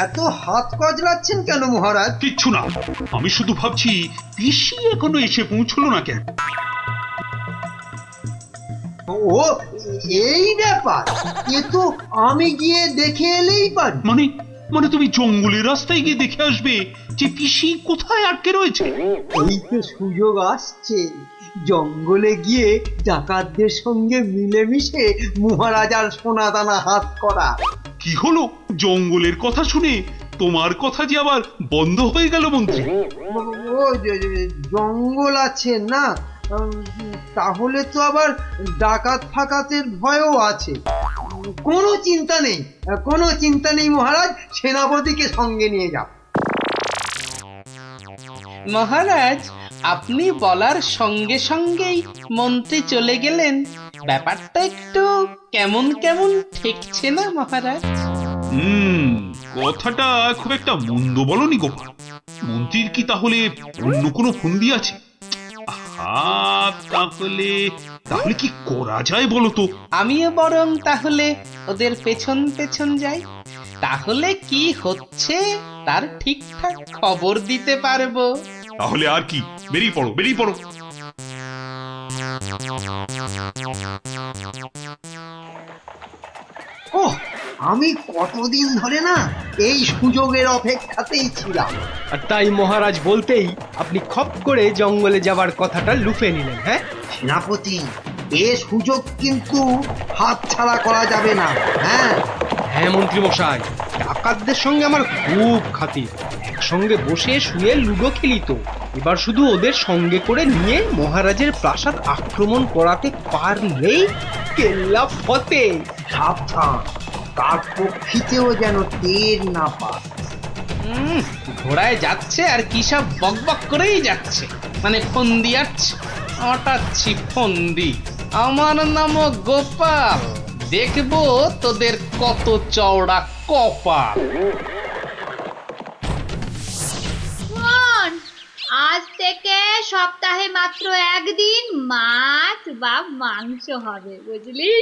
এত হাত কজলাচ্ছেন কেন মহারাজ? কিচ্ছু না, আমি শুধু ভাবছি পিসি এখনো এসে পৌঁছলো না কেন। ও এই ব্যাপার, এ তো আমি গিয়ে দেখে এলেই পারি। মানে মানে তুমি জঙ্গলের রাস্তায় গিয়ে দেখে আসবে যে পিসি কোথায় আটকে রয়েছে? এই তো সুযোগ আসছে, জঙ্গলে গিয়ে ডাকাতদের সঙ্গে মিলেমিশে মহারাজার সোনাদানা হাত করা। কি হলো, জঙ্গলের কথা শুনে তোমার কথা যে আবার বন্ধ হয়ে গেল মন্ত্রী? ও জঙ্গল আছে না, তাহলে তো আবার ডাকাত ফাকাতের ভয়ও আছে। কোনো চিন্তা নেই, কোনো চিন্তা নেই মহারাজ, সেনাপতিকে সঙ্গে নিয়ে যাও। মহারাজ, আপনি বলার সঙ্গে সঙ্গেই মন্ত্রী চলে গেলেন। ব্যাপারটা একটু কেমন কেমন ঠেকছে না মহারাজ? কথাটা খুব একটা মন্দ বলনি গোপাল। মন্ত্রীর কি তাহলে অন্য কোনো ফন্দি আছে? তাহলে তাহলে কি করা যায় বলো তো? আমিও বরং তাহলে ওদের পেছন পেছন যাই, তাহলে কি হচ্ছে তার ঠিকঠাক খবর দিতে পারবো। তাহলে আর কি, বেরিয়ে পড়ো বেরিয়ে পড়ো। ওহ, আমি কতদিন ধরে না এই সুযোগের অপেক্ষাতেই ছিলাম। আর তাই মহারাজ বলতেই আপনি খপ করে জঙ্গলে যাবার কথাটা লুফে নিলেন। হ্যাঁ সেনাপতি, এ সুযোগ কিন্তু হাতছাড়া করা যাবে না। হ্যাঁ হ্যাঁ মন্ত্রী মশাই, ডাকাতদের সঙ্গে আমার খুব খাতির। একসঙ্গে বসে শুয়ে লুডো খেলি তো। এবার শুধু ওদের সঙ্গে করে নিয়ে মহারাজের প্রাসাদ আক্রমণ করাতে পারলেই কেল্লা ফতে। সাবধান, তার পক্ষিতেও যেন টের না পায়। ঘোড়ায় যাচ্ছে আর কি সব বকবক করেই যাচ্ছে, মানে ফন্দি আটছে, আটাচ্ছি ফন্দি। আমার নাম গোপাল, দেখবো তোদের কত চওড়া কপাল। শোন, আজ থেকে সপ্তাহে মাত্র একদিন মাছ বা মাংস হবে, বুঝলি?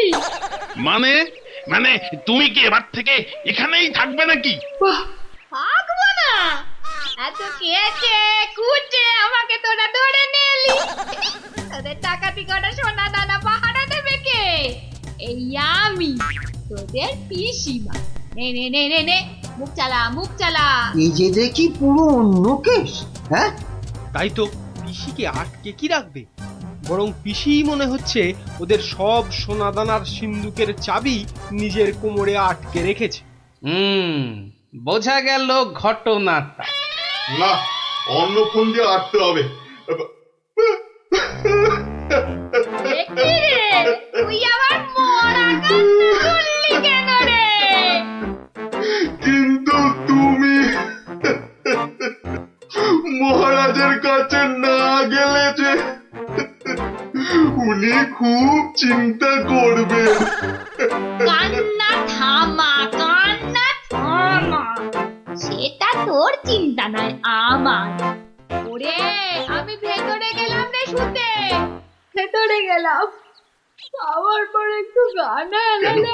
মানে মানে তুমি কি এবার থেকে এখানেই থাকবে নাকি? থাকবো না? এত কেটে কুটে আমাকে তোরা ধরে নিয়ে এলি, তোদের টাকাতি কটা সোনা দানা পাহারা দেবে কে? এই আমি, তোদের পিসিমা। নে নে নে নে নে, মুখ চালা মুখ চালা। এই যে দেখি পুরো অন্য কেস। হ্যাঁ, তাই তো, পিসিকে আটকে কি রাখবে? বরং পিসিই মনে হচ্ছে ওদের সব সোনাদানার সিন্ধুকের চাবি নিজের কোমরে আটকে রেখেছে। বোঝা গেল ঘটনাটা। না, অন্য ফোন দিয়ে আটতে হবে। দেখি রে, তুই আবার মরা কান্না করলি কেন রে? কিন্তু তুমি মহারাজের কাছে না গেলে যে উনি খুব চিন্তা করবেন। কান্না থামা, কান্না থামা। সেটা তোর চিন্তা নয়, আমার। ওরে, আমি ভেতরে গেলাম রে শুতে, ভেতরে গেলাম। আবার পরে একটু গানা এনে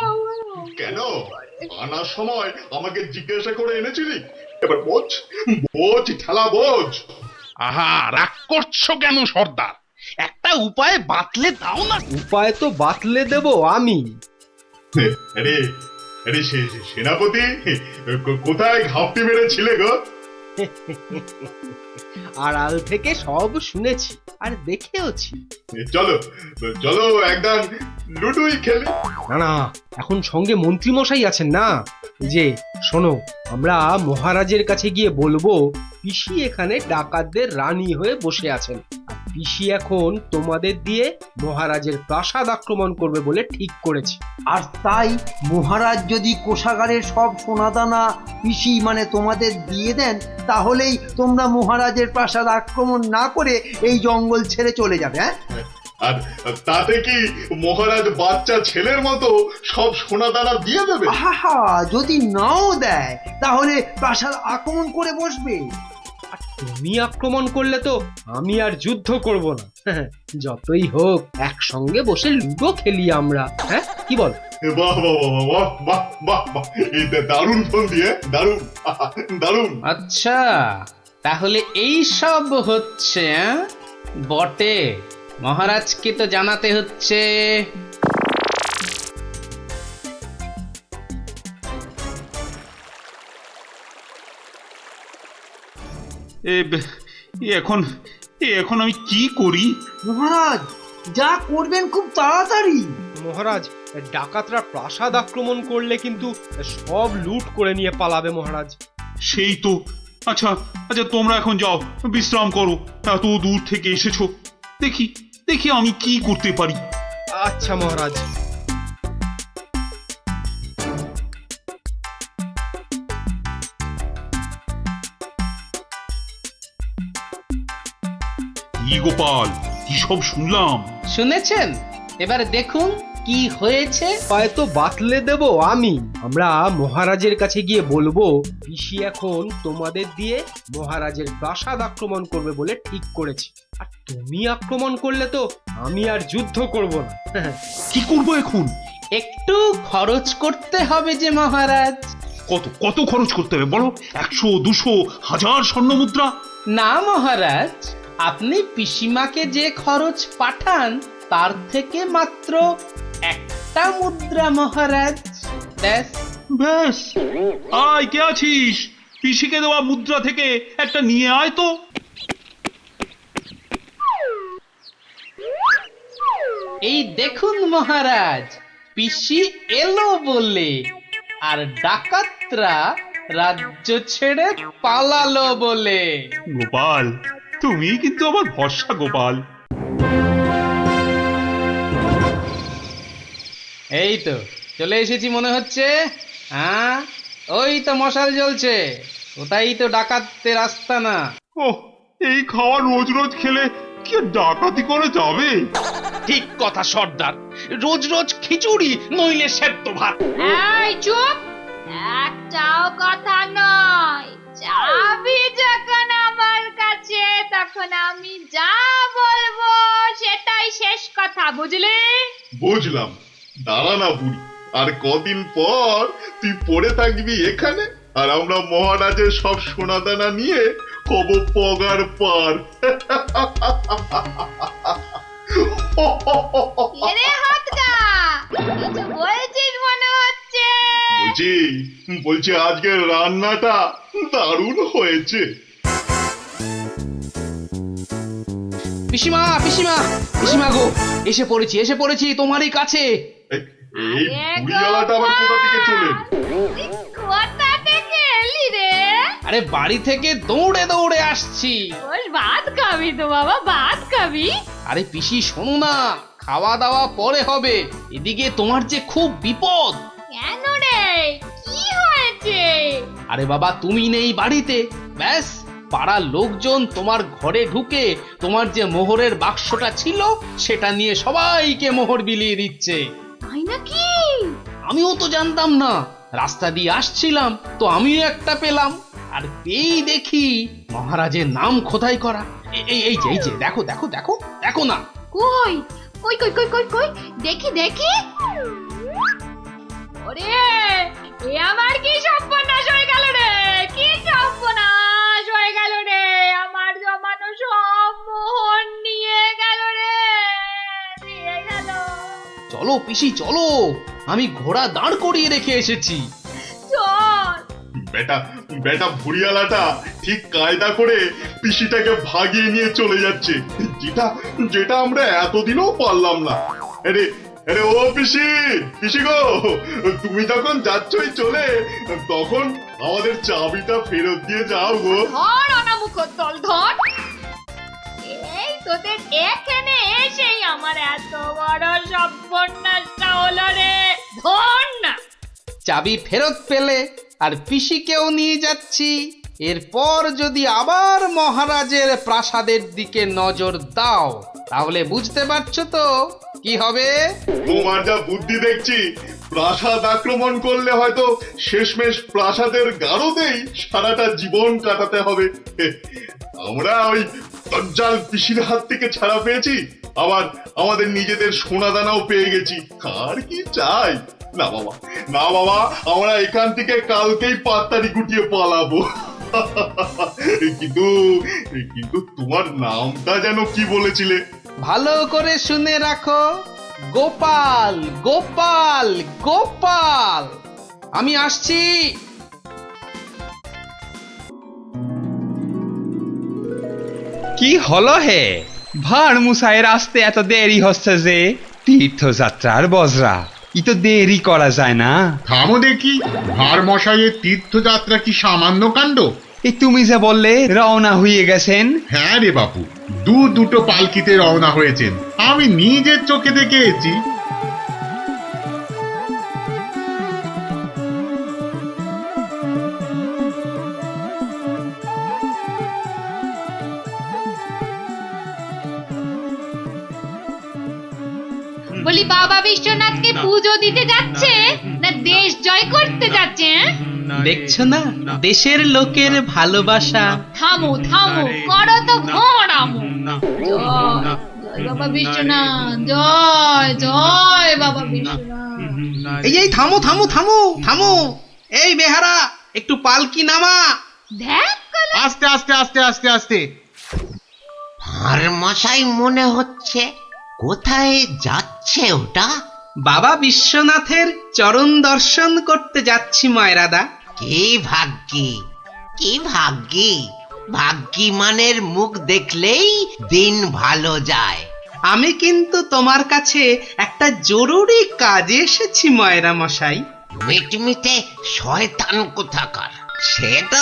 কেন আনার সময় আমাকে জিজ্ঞাসা করে এনেছিলি? এবার বোঝ, বোঝ ঠেলা বোঝ। আহা, রাগ করছো কেন সর্দার? একটা উপায় বাতলে দাও না। উপায় তো বাতলে দেব আমি। আরে আরে সেনাপতি, কোথায় ঘাপটি মেরেছিলে গো? আড়াল থেকে সব শুনেছি আর দেখেওছি। চলো চলো একদম লুডুই খেলি। না না, এখন সঙ্গে মন্ত্রী মশাই আছেন না। এই যে শোনো, আমরা মহারাজের কাছে গিয়ে বলবো পিসি এখানে ডাকাতদের রানী হয়ে বসে আছেন, আর পিসি এখন তোমাদের দিয়ে মহারাজের প্রাসাদ আক্রমণ করবে বলে ঠিক করেছে। আর তাই মহারাজ যদি কোষাগারের সব সোনাদানা পিসি মানে তোমাদের দিয়ে দেন, তাহলেই তোমরা মহারাজের প্রাসাদ আক্রমণ না করে এই জঙ্গল ছেড়ে চলে যাবে। হ্যাঁ, আর তাতে কি মহারাজ বাচ্চা ছেলের মতো সব সোনা দানা দিয়ে দেবে? আহা, যদি নাও দেয় তাহলে প্রাসাদ আক্রমণ করে বসবে। আর তুমি আক্রমণ করলে তো আমি আর যুদ্ধ করব না। যতই হোক একসঙ্গে বসে লুডো খেলি আমরা, হ্যাঁ কি বল? বাহ বাহ বাহ বাহ বাহ বাহ বাহ, এই দারুণ ফোন দিয়ে, দারুণ দারুণ। আচ্ছা, তাহলে এই সব হচ্ছে বটে। মহারাজকে তো জানাতে হচ্ছে। এ এখন এখন আমি কি করি? মহারাজ যা করবেন খুব তাড়াতাড়ি। মহারাজ, ডাকাতরা প্রাসাদ আক্রমণ করলে কিন্তু সব লুট করে নিয়ে পালাবে মহারাজ। সেই তো। আচ্ছা আচ্ছা, তোমরা এখন যাও, বিশ্রাম করো। এত দূর থেকে এসেছো, দেখি দেখি আমি কি করতে পারি। আচ্ছা মহারাজ। কি গোপাল, কি সব শুনলাম? শুনেছেন? এবার দেখুন কি হয়েছে। হয়তো বাতলে দেব আমি। আমরা মহারাজের কাছে গিয়ে বলবো পিসি এখন তোমাদের দিয়ে মহারাজের প্রাসাদ আক্রমণ করবে বলে ঠিক করেছে। আর তুমি আক্রমণ করলে তো আমি আর যুদ্ধ করব না। কি করবো এখন? একটু খরচ করতে হবে যে মহারাজ। কত কত খরচ করতে হবে বলো? 100, 200, 1000 স্বর্ণ মুদ্রা? না মহারাজ, আপনি পিসিমাকে যে খরচ পাঠান তার থেকে মাত্র একটা মুদ্রা মহারাজ, ব্যাস। ব্যাস? আয়, কে আছিস? পিসিকে দেওয়া মুদ্রা থেকে একটা নিয়ে আয় তো। এই দেখুন মহারাজ, পিসি এলো বলে, আর ডাকাতরা রাজ্য ছেড়ে পালালো বলে। গোপাল, তুমি কিন্তু আমার ভরসা গোপাল। এই তো চলে এসেছি মনে হচ্ছে। হ্যাঁ, ওই তো মশাল জ্বলছে, ওটাই তো ডাকাতদের আস্তানা। ও, এই খাওয়া রোজ রোজ খেলে কি আর ডাকাতি করে যাবে? ঠিক কথা সর্দার, রোজ রোজ খিচুড়ি নইলে সেদ্ধ ভাত। এই চুপ, একটাও কথা নয়। চাবি যখন আমার কাছে, তখন আমি যা বলবো সেটাই শেষ কথা, বুঝলি? বুঝলাম। দাঁড়া না বুড়ি, আর কদিন পর তুই পড়ে থাকবি এখানে, আর আমরা মহারাজের সব সোনাদানা নিয়ে কব পগার পার। এরে হাতটা, কিছু বলছিস মনে হচ্ছে। বলছি আজকের রান্নাটা দারুণ হয়েছে। পিসিমা পিসিমা পিসিমা গো, এসে পড়েছি তোমারই কাছে। এই বুড়িওয়ালাটা আবার কোথা থেকে চলে? কোথা থেকে এলি রে? আরে বাড়ি থেকে দৌড়ে দৌড়ে আসছি। ওই ভাত খাবি তো বাবা, ভাত খাবি? আরে পিসি শোনো না, খাওয়া দাওয়া পরে হবে, এদিকে তোমার যে খুব বিপদ। কেন রে, কি হয়েছে? আরে বাবা, তুমি নেই বাড়িতে, ব্যাস পাড়ার লোকজন তোমার ঘরে ঢুকে তোমার যে মোহরের বাক্সটা ছিল সেটা নিয়ে সবাইকে মোহর বিলিয়ে দিচ্ছে। তাই নাকি? আমিও তো জানতাম না, রাস্তা দিয়ে আসছিলাম তো আমিও একটা পেলাম, আর পেয়েই দেখি মহারাজের নাম খোদাই করা। এই যে দেখো দেখো দেখো দেখো না। কই কই কই কই কই কই, দেখি দেখি। ওরে, এ আমার কি সর্বনাশ হয়ে গেল রে, কি সর্বনাশ হয়ে গেল রে, আমার জমানো সব মোহর নিয়ে গেল রে, নিয়ে গেল। চলো পিসি চলো, আমি ঘোড়া দাঁড় করিয়ে রেখে এসেছি। চল। বেটা বেটা বুড়িওয়ালাটা ঠিক কায়দা করে পিসিটাকে ভাগিয়ে নিয়ে চলে যাচ্ছে, যেটা যেটা আমরা এতদিনও পারলাম না। আরে আরে ও পিসি, পিসি গো, তুমি যখন যাচ্ছই চলে, তখন আমাদের চাবিটা ফেরত দিয়ে যাও গো। ধর অনামুখ দল, ধর। এই তোদের এখানে এসেই আমার এত বড় সর্বনাশটা হলো রে, ধর না। চাবি ফেরত পেলে আর পিসিকেও নিয়ে যাচ্ছি। এরপর যদি আবার মহারাজের প্রাসাদের দিকে নজর দাও, তাহলে বুঝতে পারছো তো কি হবে? তোমার যা বুদ্ধি দেখছি, প্রাসাদ আক্রমণ করলে হয়তো শেষমেশ প্রাসাদের গারদেই সারাটা জীবন কাটাতে হবে। আমরা ওই দজ্জাল পিসির হাত থেকে ছাড়া পেয়েছি, আবার আমাদের নিজেদের সোনা দানাও পেয়ে গেছি। আর কি চাই? না বাবা, না বাবা, আমরা এখান থেকে কালকেই পাত্তারি গুটিয়ে পালাবো। কিন্তু কিন্তু তোমার নামটা যেন কি বলেছিলে? ভালো করে শুনে রাখো, গোপাল, গোপাল, গোপাল। আমি আসছি। কি হলো হে? ভাঁড় মুসাইয়ের আসতে এত দেরি হচ্ছে যে? তীর্থযাত্রার বজরা, ই তো দেরি করা যায় না। থামো দেখি, ভার মশাইয়ের তীর্থযাত্রা কি সামান্য কাণ্ড? এই তুমি যে বললে রওনা হয়ে গেছেন। হ্যাঁ রে বাপু, দুটো পালকিতে রওনা হয়েছেন, আমি নিজের চোখে দেখে এসেছি। বলি বাবা বিশ্বনাথকে পুজো দিতে যাচ্ছে না দেশ জয় করতে যাচ্ছে? দেখছো না দেশের লোকের ভালোবাসা। থামো থামো, করো তো ঘোড়ামো। জয় জয় বাবা বিশ্বনাথ, জয় জয় বাবা বিশ্বনাথ। এই থামো থামো থামো থামো। এই বেহারা, একটু পালকি নামা। দেখ আস্তে আস্তে আস্তে আস্তে আস্তে। আর মশাই মনে হচ্ছে, কোথায় যাচ্ছে ওটা? বাবা বিশ্বনাথের চরণ দর্শন করতে যাচ্ছি ময়রাদা। কি ভাগ্যি, কি ভাগ্যি! ভাগ্যিমানের মুখ দেখলেই দিন ভালো যায়। আমি কিন্তু তোমার কাছে একটা জরুরি কাজে এসেছি ময়রা মশাই। মিটমিটে শয়তান কোথাকার, সে তো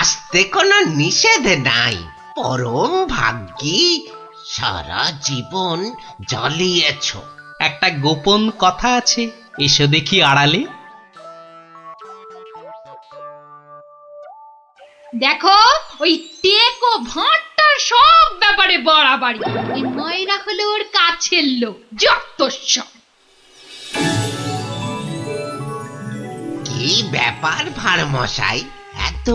আসতে কোনো নিষেধ নাই। পরম ভাগ্যি, সারা জীবন জ্বালিয়েছ। একটা গোপন কথা আছে, এসো দেখি আড়ালে। দেখো, ওই টেকো ভাঁটটার সব ব্যাপারে বাড়াবাড়ি। এই ময়রা হলো ওর কাছের লোক, যত সব। কি ব্যাপার ভার মশাই, এত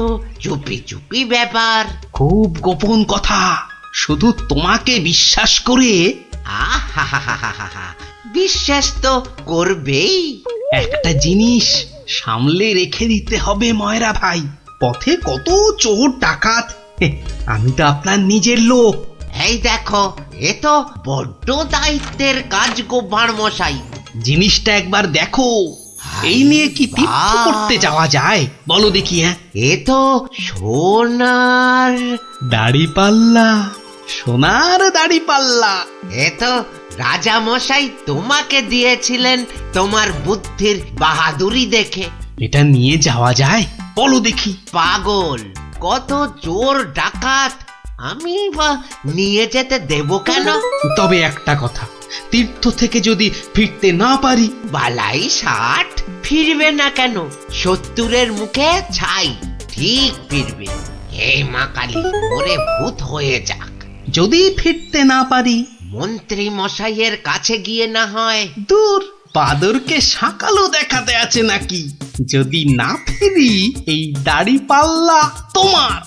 চুপি চুপি ব্যাপার? খুব গোপন কথা, শুধু তোমাকে বিশ্বাস করে। আহা, বিশ্বাস তো করবেই। একটা জিনিস সামলে রেখে দিতে হবে ময়রা ভাই। পথে কত চোর ডাকাত, আমি তো আপনার নিজের লোক। এই দেখো, এ তো বড্ড দায়িত্বের কাজ গো ভার মশাই। জিনিসটা একবার দেখো, এই নিয়ে কি তীর্থ করতে যাওয়া যায় বলো দেখি? হ্যাঁ, এ তো সোনার দাড়ি পাল্লা, সোনার দাড়ি পাল্লা। এ তো রাজা মশাই তোমাকে দিয়েছিলেন তোমার বুদ্ধির বাহাদুরি দেখে। এটা নিয়ে যাওয়া যায় বলো দেখি? পাগল, কত চোর ডাকাত, আমি বা নিয়ে যেতে দেব কেন? তবে একটা কথা, তীর্থ থেকে যদি ফিরতে না পারি? বালাই 60 ফিরবে না কেন? 70-এর মুখে ছাই, ঠিক ফিরবে। হে মা কালী, ওরে ভূত হয়ে যাক। যদি ফিরতে না পারি? মন্ত্রী মশাইয়ের কাছে গিয়ে না হয়। দূর, বাদরকে সাকালো দেখাতে আছে নাকি? যদি না ফিরি, এই দাড়ি পাল্লা তোমার।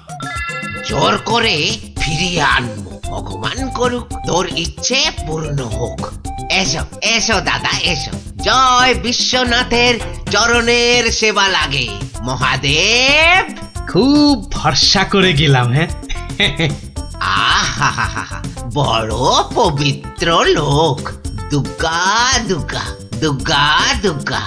জোর করে ফিরিয়ে আনবো, ভগবান করুক তোর ইচ্ছে পূর্ণ হোক। এসো এসো দাদা, এসো। জয় বিশ্বনাথের চরণের সেবা লাগে মহাদেব। খুব ভরসা করে গেলাম। হ্যাঁ, আহা, বড় পবিত্র লোক। দুর্গা দুর্গা দুর্গা দুর্গা।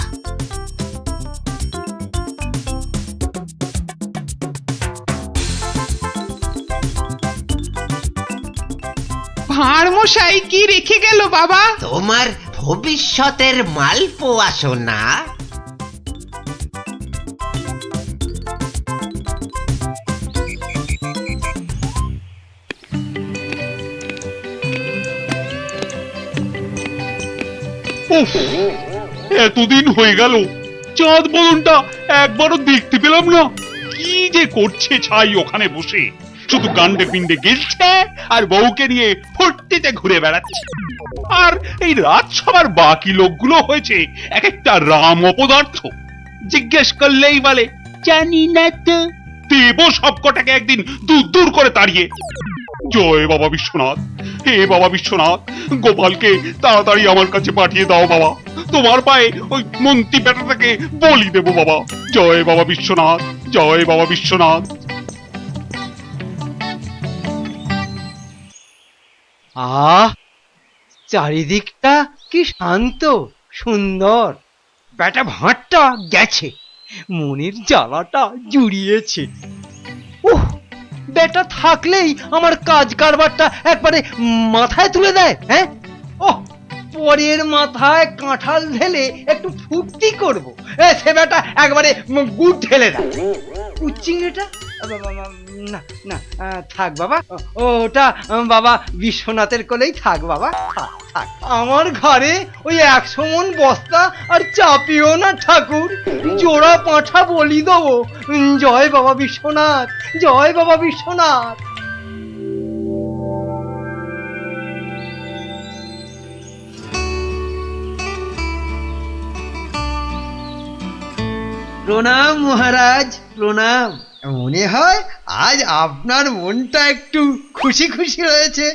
ভাঁড় মশাই কি রেখে গেল বাবা? তোমার ভবিষ্যতের মালপোয়া সোনা। উফ, এতদিন হয়ে গেল চাঁদ বদনটা একবারও দেখতে পেলাম না। কি যে করছে ছাই ওখানে বসে, শুধু গান্ডে পিণ্ডে গেলছে আর বউকে নিয়ে ফুর্তিতে ঘুরে বেড়াচ্ছে। আর এই রাজসভার বাকি লোকগুলো হয়েছে এক একটা রাম অপদার্থ। জিজ্ঞেস করলেই বলে জানি না তো। দেব সবকটাকে একদিন দূর দূর করে তাড়িয়ে। জয় বাবা বিশ্বনাথ, হে বাবা বিশ্বনাথ, গোপালকে তাড়াতাড়ি আমার কাছে পাঠিয়ে দাও বাবা। তোমার পায়ে ওই মন্ত্রী বেটাটাকে বলি দেবো বাবা। জয় বাবা বিশ্বনাথ, জয় বাবা বিশ্বনাথ। আহ, চারিদিকটা কি শান্ত সুন্দর। বেটা ভাঁটটা গেছে, মনের জ্বালাটা জুড়িয়েছে। উহ, বেটা থাকলেই আমার কাজ কারবারটা একবারে মাথায় তুলে দেয়। হ্যাঁ, ওহ, পরের মাথায় কাঁঠাল ঢেলে একটু ফুর্তি করবো, সে বেটা একবারে গুড় ঢেলে দেয়। উচ্চিংড়িটা না না, থাক বাবা, ওটা বাবা বিশ্বনাথের কোলেই থাক বাবা, থাক থাক। আমার ঘরে ওই 100 মণ বস্তা আর চাপিও না ঠাকুর, জোড়া পাঁঠা বলি দেবো। জয় বাবা বিশ্বনাথ, জয় বাবা বিশ্বনাথ। প্রণাম মহারাজ, প্রণাম। মনে হয় আজ আপনার মনটা একটু খুশি খুশি রয়েছে।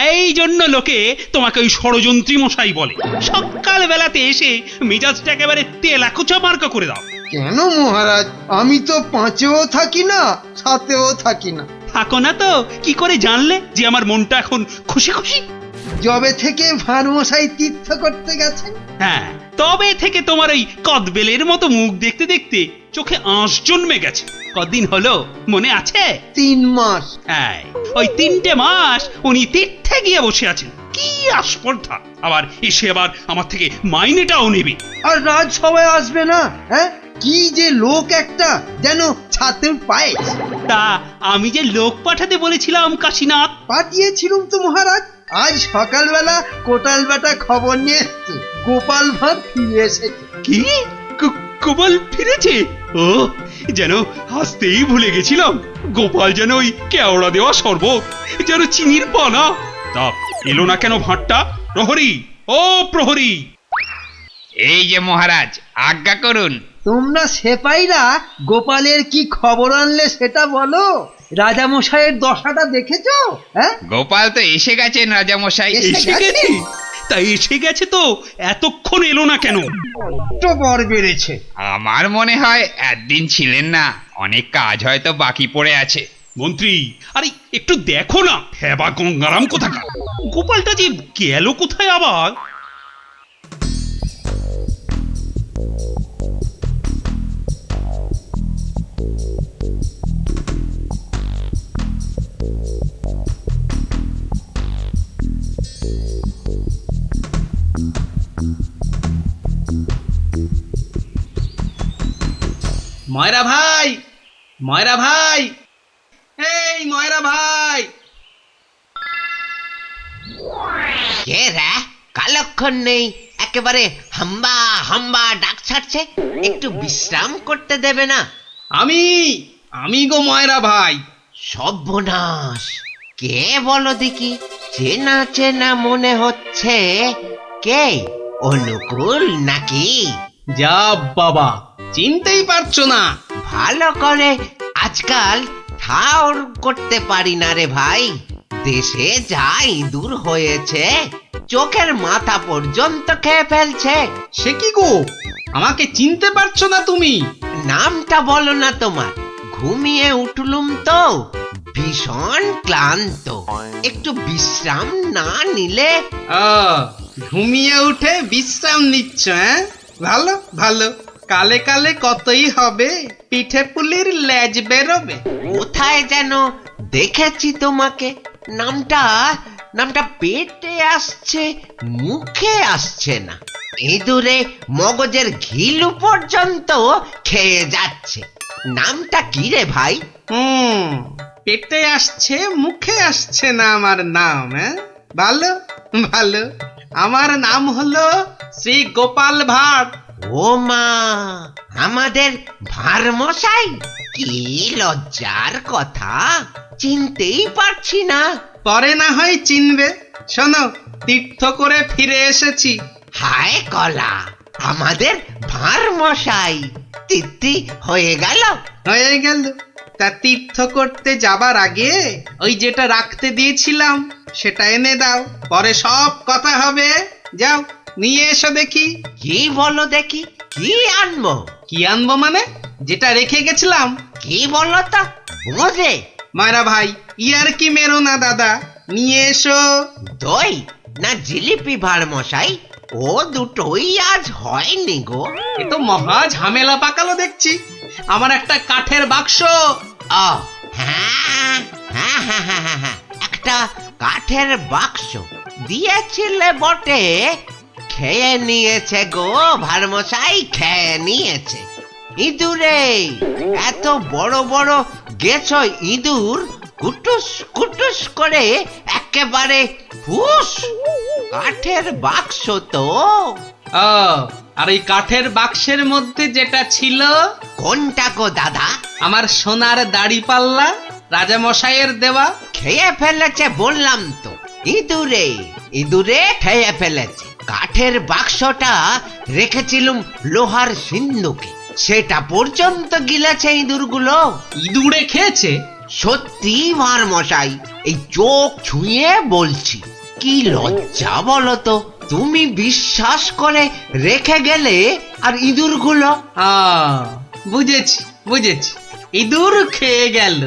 এই জন্য লোকে তোমাকে ওই ষড়যন্ত্রী মশাই বলে। সকাল বেলাতে এসে মেজাজটা একেবারে তেলাকুচা মার্কা করে দাও। কেন মহারাজ, আমি তো 5এও থাকি না, 7এও থাকি না। থাকো না তো কি করে জানলে যে আমার মনটা এখন খুশি খুশি? যবে থেকে ভাঁড় মশাই তীর্থ করতে গেছেন। হ্যাঁ, তবে থেকে তোমার ওই কদবেলের মতো মুখ দেখতে দেখতে চোখে আঁশ জন্মে গেছে। কদিন হলো মনে আছে? 3 মাস। হ্যাঁ, ওই 3টে মাস উনি তীর্থে গিয়ে বসে আছেন। কি আস্পর্ধা! আবার এসে আবার আমার থেকে মাইনেটাও নেবে। আর রাজসভায় আসবে না? হ্যাঁ, কি যে লোক একটা, যেন ছাতের পায়ে। তা আমি যে লোক পাঠাতে বলেছিলাম কাশীনাথ, পাঠিয়েছিলুম তো মহারাজ। আজ সকালবেলা কোটাল বেটা খবর নিয়ে এসছে, গোপাল ভাঁড় ফিরে এসেছে। কি গোপাল ফিরেছে? ও, যেন হাসতেই ভুলে গেছিলাম। গোপাল যেন ওই কেওড়া দেওয়া শরবত, যেন চিনির পানা। তা এলো না কেন ভাঁড়টা? প্রহরী, ও প্রহরী! এই যে মহারাজ, আজ্ঞা করুন। তোমরা সেপাইরা গোপালের কি খবর আনলে সেটা বলো। রাজামশাইয়ের দশাটা দেখেছো? হ্যাঁ, গোপাল তো এসে গেছেন রাজামশাই। এসে গেছে? তা এসে গেছে তো এতক্ষণ এলো না কেন? তো বর বেড়েছে। আমার মনে হয় একদিন ছিলেন না, অনেক কাজ হয়তো বাকি পড়ে আছে। মন্ত্রী, আরে একটু দেখো না, হেবা গঙ্গারাম কোথাকার। গোপালটা যে গেল কোথায় আবার? ময়রা ভাই, ময়রা ভাই, এই ময়রা ভাই। কে রে, কালক্ষণ নেই, একেবারে হাম্বা হাম্বা ডাক ছাড়ছে। একটু বিশ্রাম করতে দেবে না? আমি গো ময়রা ভাই। সর্বনাশ, কে বলো দেখি? চেনা চেনা মনে হচ্ছে। কে, অনুকূল নাকি? যা বাবা, চিনতেই পারছো না? ভালো করে আজকাল ঠাউর করতে পারি না রে ভাই। দেশে যা ইঁদুর হয়েছে, চোখের মাথা পর্যন্ত খেয়ে ফেলছে। সে কি গো, আমাকে চিনতে পারছো না তুমি? নামটা বলো না তোমার। ঘুমিয়ে উঠলুম তো, ভীষণ ক্লান্ত। একটু বিশ্রাম না নিলে। ঘুমিয়ে উঠে বিশ্রাম নিচ্ছ? হ্যাঁ, ভালো ভালো। কালে কালে কতই হবে, পিঠে পুলির লেজ বেরোবে। কোথায় যেন দেখেছি তোমাকে। নামটা পেটে আসছে, মুখে আসছে না। ইঁদুরে মগজের ঘিলু পর্যন্ত খেয়ে যাচ্ছে। নামটা কি রে ভাই? পেটে আসছে, মুখে আসছে না আমার নাম। হ্যাঁ, ভালো ভালো। আমার নাম হলো শ্রী গোপাল ভাঁড়। ও মা, আমাদের ভাঁড় মশাই! কি লজ্জার কথা, চিনতেই পারছি না। পরে না হয় চিনবে, শোনো, তীর্থ করে ফিরে এসেছি। হায় কলা, আমাদের ভাঁড় মশাই তিথি হয়ে গেল। হয়ে গেল। তা তীর্থ করতে যাবার আগে ওই যেটা রাখতে দিয়েছিলাম সেটা এনে দাও, পরে সব কথা হবে। যাও নিয়ে এসো দেখি। কি বলো দেখি, কি আনবো? কি আনবো মানে? যেটা রেখে গেছিলাম। কি বলো তো বুঝে? মায়েরা ভাই, ইয়ার কি মেরো না দাদা, নিয়ে এসো। দই না জিলিপি ভাঁড় মশাই? ও দুটোই আজ হয়নি গো। এ তো মহা ঝামেলা পাকালো দেখছি। আমার একটা কাঠের বাক্স। ও হ্যাঁ হ্যাঁ হ্যাঁ হ্যাঁ হ্যাঁ হ্যাঁ, একটা কাঠের বাক্স দিয়েছিলে বটে। খেয়ে নিয়েছে গো ভাঁড় মশাই, খেয়ে নিয়েছে। ইঁদুরে এত বড় বড় গেছ ইঁদুর, কুটুস কুটুস করে একেবারে হুস। কাঠের বাক্স তো। ও, আর এই কাঠের বাক্সের মধ্যে যেটা ছিল, কোনটা গো দাদা? আমার সোনার দাড়ি পাল্লা, রাজা মশাইয়ের দেওয়া। খেয়ে ফেলেছে বললাম তো। ইঁদুরে ইঁদুরে খেয়ে ফেলেছে। কাঠের বাক্সটা রেখেছিলুম লোহার সিন্ধুকে, সেটা পর্যন্ত গিলেছে ইঁদুরগুলো। ইঁদুরে খেয়েছে? সত্যি ভাঁড় মশাই, এই চোখ ছুঁয়ে বলছি। কি লজ্জা বলো তো, তুমি বিশ্বাস করে রেখে গেলে আর ইঁদুরগুলো। বুঝেছি বুঝেছি, ইঁদুর খেয়ে গেল।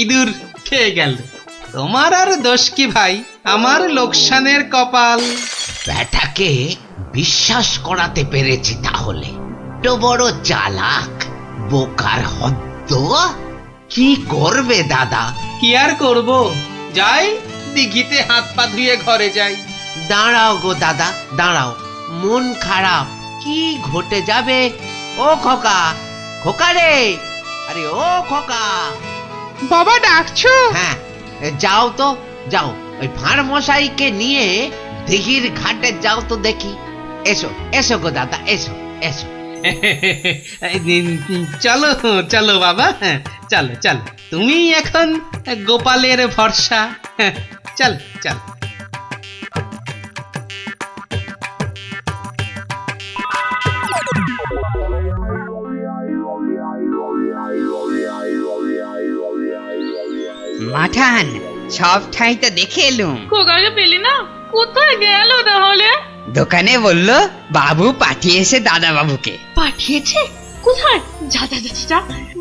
ইঁদুর খেয়ে গেল। তোমার আর দোষ কি ভাই, আমার লোকসানের কপাল। ব্যাটাকে বিশ্বাস করাতে পেরেছি তাহলে। তো বড় চালাক, বোকার হদ্দ। কি করবে দাদা? কি আর করব, যাই দিঘিতে হাত পা ধুয়ে ঘরে যাই। দাঁড়াও গো দাদা, দাঁড়াও। মন খারাপ, কি ঘটে যাবে? ও খোকা, খোকা রে, আরে ও খোকা। বাবা ডাকছো? হ্যাঁ, যাও তো যাও, ওই ভাঁড় মশাইকে নিয়ে দিঘির ঘাটে যাও তো দেখি। এসো এসো গো দাদা, এসো এসো। চলো চলো বাবা, চলো চলো। তুমি এখন গোপালের ভরসা। চল চল। মাঠান, সব ঠাই তো দেখে এলুম। খোকাকে পেলি না? কোথায় গেল তাহলে? দোকানে বললো বাবু পাঠিয়েছে দাদা বাবুকে। পাঠিয়েছে? কোথায়? যা যা যা যা,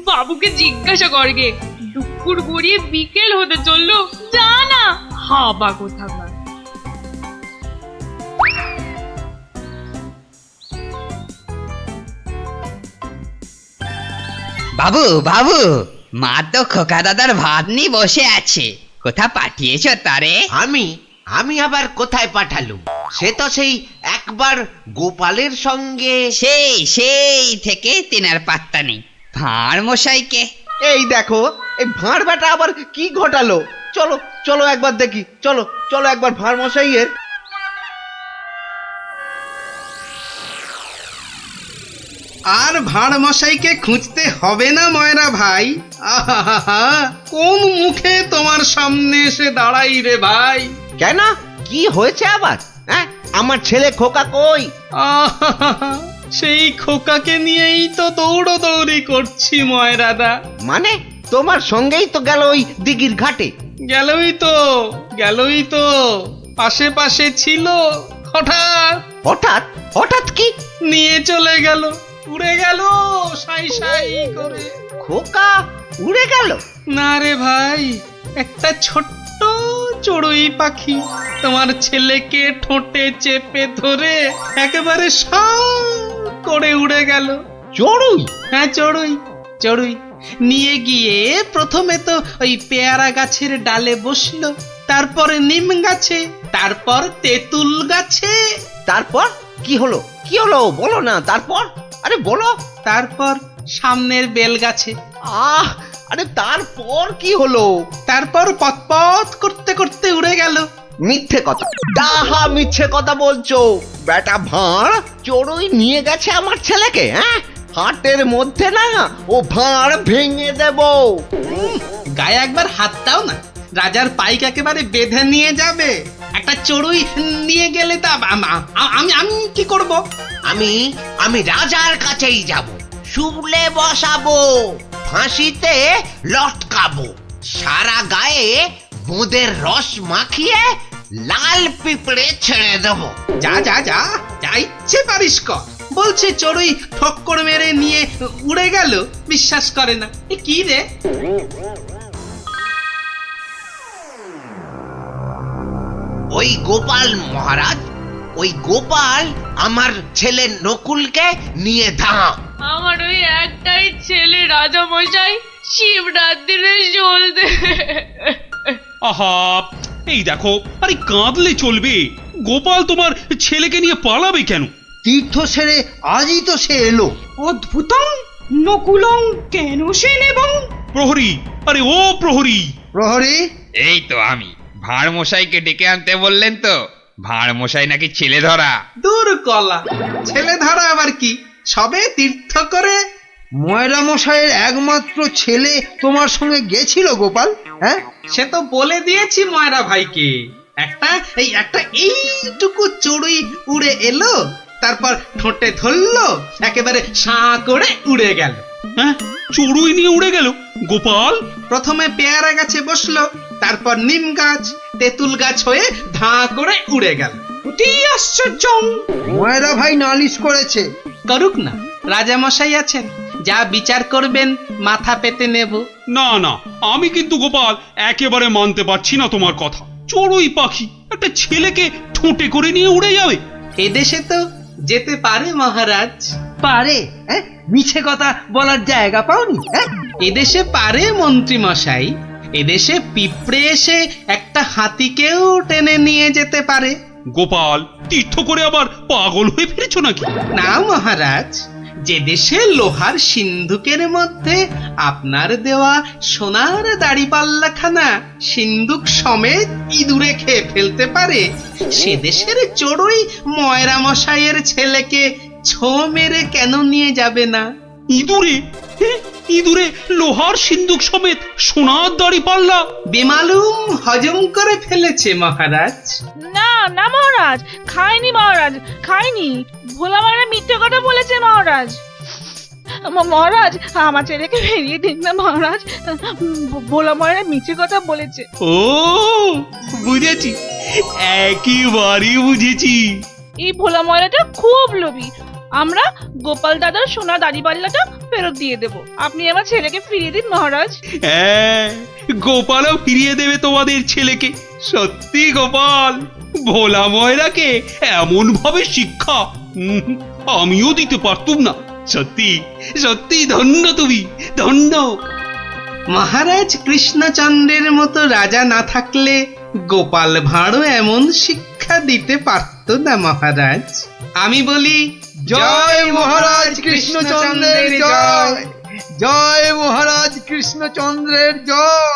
বাবুকে জিজ্ঞাসা করগে। দুপুর গড়িয়ে বিকেল হতে চললো, যা না। হাবা কোথাকার। বাবু বাবু, মা তো খোকা দাদার ভাত নিয়ে বসে আছে। কোথা পাঠিয়েছ তারে? আমি আমি আবার কোথায় পাঠালুম? সে তো সেই একবার গোপালের সঙ্গে। সেই থেকে তিনার পাত্তা নেই। ভাঁড় মশাইকে। এই দেখো, এই ভাঁড় বেটা আবার কি ঘটালো। চলো চলো একবার দেখি, চলো চলো একবার ভাঁড় মশাইয়ের। আর ভাঁড় মশাইকে খুঁজতে হবে না ময়রা ভাই। আহা, কোন মুখে তোমার সামনে এসে দাঁড়াই রে ভাই। কেন, কি হয়েছে আবার? হ্যাঁ, আমার ছেলে খোকা কই? আহা, সেই খোকাকে নিয়েই তো দৌড়ি করছি ময়রাদা। মানে তোমার সঙ্গেই তো গেল ওই দিঘির ঘাটে? গেলই তো পাশে পাশে ছিল। হঠাৎ হঠাৎ হঠাৎ কি? নিয়ে চলে গেল, উড়ে গেল সাই সাই করে। খোকা উড়ে গেল? না রে ভাই, একটা ছোট্ট চড়ুই পাখি তোমার ছেলেকে ঠোঁটে চেপে ধরে একেবারে সাঁ করে উড়ে গেল। চড়ুই? হ্যাঁ চড়ুই নিয়ে গিয়ে প্রথমে তো ওই পেয়ারা গাছের ডালে বসলো, তারপরে নিম গাছে, তারপর তেঁতুল গাছে। তারপর কি হলো? কি হলো বলো না। তারপর, আরে বলো। তারপর সামনের বেল গাছে। আরে তারপর কি হলো? তারপর পথ করতে করতে উড়ে গেল। মিথ্যে কথা, ডাহা মিথ্যে কথা বলছো। বেটা ভাঁড় চড়ুই নিয়ে গেছে আমার ছেলেকে। হ্যাঁ, হাটের মধ্যে না ও ভাঁড় ভেঙে দেব। গায়ে একবার হাত দাও না, রাজার পাইক একেবারে বেঁধে নিয়ে যাবে। একটা চড়ুই নিয়ে গেলে তা আমি আমি কি করব? আমি রাজার কাছেই যাব, শুলে বসাবো, ফাঁসিতে লটকাবো, সারা গায়ে বোঁদের রস মাখিয়ে লাল পিঁপড়ে ছেড়ে দেবো। যা যা যা যা ইচ্ছে পারিস কর। বলছে চড়ুই ঠক্কর মেরে নিয়ে উড়ে গেল, বিশ্বাস করে না। এ কি রে? ওই গোপাল মহারাজ, ওই গোপাল আমার ছেলে নকুলকে নিয়ে ধাম। আমার ওই একটাই ছেলে রাজা মশাই, শিবরাত্রিরে চলতে। আহা, এই দেখো, আরে কাঁদলে চলবে? গোপাল তোমার ছেলেকে নিয়ে পালাবে কেন? তীর্থ সেরে আজই তো সে এলো। অদ্ভুতং নকুলং কেন সে নেবং? প্রহরী, আরে ও প্রহরী! প্রহরী, এই তো আমি। ভাঁড় মশাইকে ডেকে আনতে বললেন তো? ভাঁড় মশাই নাকি ছেলে ধরা। দূর কলা, ছেলে ধরা আবার কি? সবে তীর্থ করে। ময়রা মশাইয়ের একমাত্র ছেলে তোমার সঙ্গে গেছিল গোপাল, হ্যাঁ? সে তো বলে দিয়েছি ময়রা ভাইকে। একটা এইটুকু চড়ুই উড়ে এলো, তারপর ঠোঁটে ধরলো, একেবারে সাঁ করে উড়ে গেল। হ্যাঁ, চড়ুই নিয়ে উড়ে গেল গোপাল? প্রথমে পেয়ারা গাছে বসলো, তারপর নিম গাছ, তেঁতুল গাছ হয়ে ধাঁ করে উড়ে গেল। অতি আশ্চর্য! ময়রা ভাই নালিশ করেছে। করুক না, রাজা মশাই আছেন, যা বিচার করবেন মাথা পেতে নেব। না না, আমি কিন্তু গোপাল একেবারে মানতে পারছি না তোমার কথা। চড়ুই পাখি একটা ছেলেকে ঠোঁটে করে নিয়ে উড়ে যাবে? এদেশে তো যেতে পারে মহারাজ। পারে? হ্যাঁ, মিছে কথা বলার জায়গা পাওনি? হ্যাঁ, এদেশে পারে মন্ত্রী মশাই। এদেশে পিঁপড়ে এসে একটা হাতিকেও টেনে নিয়ে যেতে পারে। গোপাল, তীর্থ করে আবার পাগল হয়ে ফিরেছো নাকি? না মহারাজ, যে দেশে লোহার সিন্ধুকের মধ্যে আপনার দেওয়া সোনার দাড়িপাল্লাখানা সিন্ধুক সমেত ইঁদুরে খেয়ে ফেলতে পারে, সে দেশের চড়ুই ময়রা মশাইয়ের ছেলেকে ছো মেরে কেন নিয়ে যাবে না? ইঁদুরে? ইঁদুরে লোহার সিন্ধুক সমেত সোনার দাড়ি পাল্লা? বেমালুম হজম করে ফেলেছে মহারাজ। না না মহারাজ, খায়নি মহারাজ, খায়নি। ভোলা মায়ের মিথ্যে কথা বলেছে মহারাজ। মহারাজ, আমার ছেলেকে ফিরিয়ে দিন না মহারাজ। ভোলা মায়ের মিথ্যে কথা বলেছে। ও, বুঝেছি, একেবারে বুঝেছি। এই ভোলা ময়রাটা খুব লোভী। আমরা গোপাল দাদার সোনা দাড়িপাল্লাটা ফেরত দিয়ে দেব। আপনি আমার ছেলেকে ফিরিয়ে দিন মহারাজ। হ্যাঁ, গোপালও ফিরিয়ে দেবে তোমাদের ছেলেকে। সত্যি গোপাল, ভোলা ময়রাকে এমন ভাবে শিক্ষা আমিও দিতে পারতুম না। সত্যি সত্যি ধন্য তুমি, ধন্য। মহারাজ কৃষ্ণচন্দ্রের মতো রাজা না থাকলে গোপাল ভাঁড়ও এমন শিক্ষা দিতে পারত না মহারাজ। আমি বলি জয় মহারাজ কৃষ্ণচন্দ্রের জয়, জয় মহারাজ কৃষ্ণচন্দ্রের জয়।